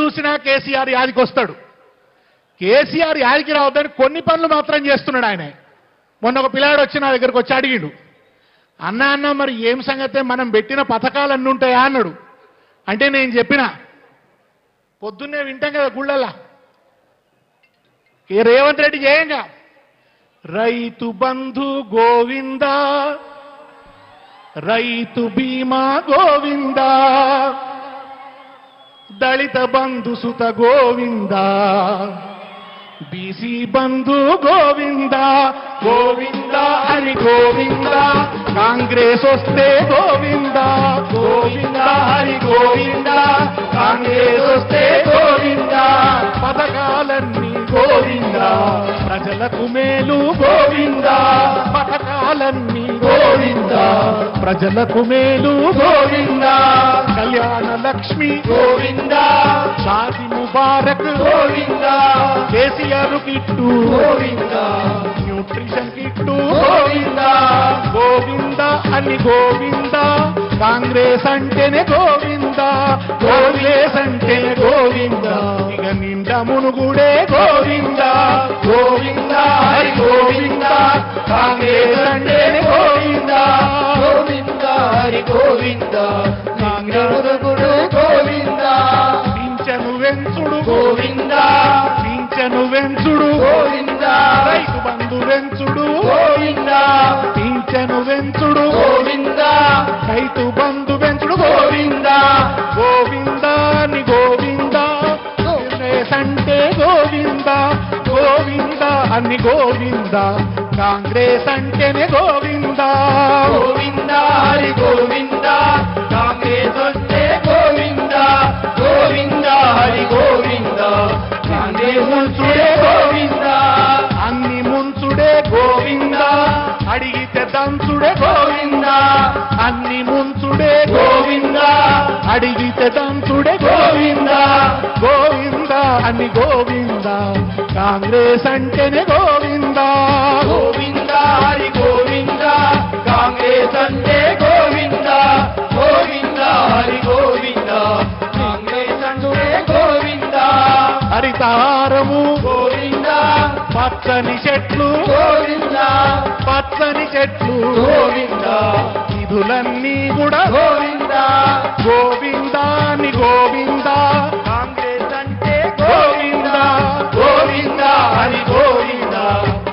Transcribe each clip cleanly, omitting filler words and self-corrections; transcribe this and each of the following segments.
చూసినా కేసీఆర్ యాదికి వస్తాడు. కేసీఆర్ యాదికి రావద్దని కొన్ని పనులు మాత్రం చేస్తున్నాడు ఆయన. మొన్న ఒక పిల్లాడు వచ్చి నా దగ్గరకు వచ్చి అడిగిండు, అన్న మరి ఏం సంగతే, మనం పెట్టిన పథకాలన్నీ ఉంటాయా అన్నాడు. అంటే నేను చెప్పిన, పొద్దున్నే వింటాం కదా గుళ్ళల్లా, రేవంత్ రెడ్డి చేయంగా రైతు బంధు గోవింద, రైతు బీమా గోవింద, దళిత బంధు సుత గోవింద, బీసీ బంధు గోవింద, గోవింద హరి గోవింద, కాంగ్రెస్ వస్తే గోవింద, గోవింద హరి గోవింద, కాంగ్రెస్ వస్తే గోవింద, పథకాలన్నీ గోవింద, ప్రజలకు మేలు గోవింద, పథకాలన్నీ గోవింద, ప్రజలకు మేలు Govinda, Kalyana Lakshmi Govinda, Shaadi Mubarak Govinda, KCR kit Govinda, nutrition kit Govinda, Govinda అని గోవింద, కాంగ్రెస్ అంటేనే గోవింద, కాంగ్రెస్ అంటేనే గోవింద, ఇక నిండా మునుగుడే గోవింద, గోవింద హరి గోవింద, కాంగ్రెస్ అంటేనే గోవింద, గోవింద హరి గోవింద, కాంగ్రెస్ గోవింద, పింఛను వెంచుడు గోవింద, పింఛను వెంచుడు గోవింద, రైతు బంధు వెంచుడు గోవింద, పింఛను వెంచుడు గోవింద, రైతు బంధు వెంచుడు గోవింద, గోవింద అని గోవింద, కాంగ్రెస్ అంటే గోవింద, గోవింద అని గోవింద, కాంగ్రెస్ అంటేనే గోవింద, గోవింద హరి గోవింద, కాంగ్రెస్ వస్తే గోవింద, గోవింద హరి గోవింద, కాంగ్రెస్ ముంచుడే గోవింద, అన్ని ముంచుడే గోవింద, అడిగితే దంచుడే గోవింద, అన్ని ముంచుడే గోవింద, అడిగితే దంచుడే గోవింద, గోవింద అని గోవింద, కాంగ్రెస్ అంటేనే గోవింద, గోవింద హరి గోవింద, కాంగ్రెస్ అంటే గోవింద, గోవింద హరి గోవింద, కాంగ్రెస్ అంటే గోవింద, హరితారము గోవింద, పచ్చని చెట్లు గోవింద, పచ్చని చెట్లు గోవింద, నిధులన్నీ కూడా గోవింద, గోవింద అని గోవింద, కాంగ్రెస్ అంటే గోవింద, గోవింద హరి గోవింద,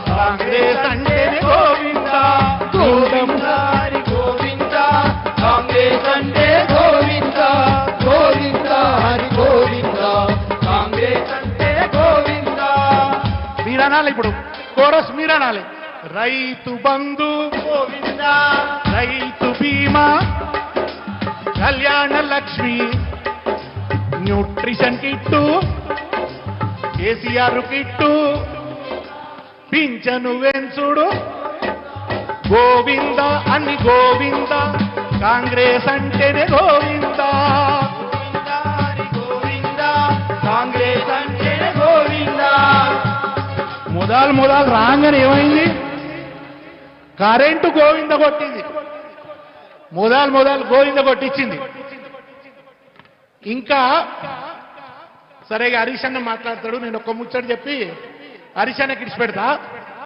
కాంగ్రెస్ అంటే గోవింద, గోవింద హరి గోవింద, కాంగ్రెస్ అంటే గోవింద, గోవింద హరి గోవింద, కాంగ్రెస్ అంటే గోవింద. మీరనాలి, ఇప్పుడు chorus మీరనాలి, Rythu Bandhu Govinda, Rythu Bima, Kalyana Lakshmi, nutrition kit, KCR kit, పింఛను వెంచుడు గోవింద అని గోవింద, కాంగ్రెస్ అంటేనే గోవింద, గోవింద హరి గోవింద, కాంగ్రెస్ అంటేనే గోవింద. మొదలు రాగానే ఏమైంది, కరెంటు గోవింద కొట్టింది, మొదలు గోవింద కొట్టించింది. ఇంకా సరేగా హరీష్ అన్న మాట్లాడతాడు, నేను ఒక్క ముచ్చట చెప్పి హరీష్ అన్నకి ఇడిచి పెడతా.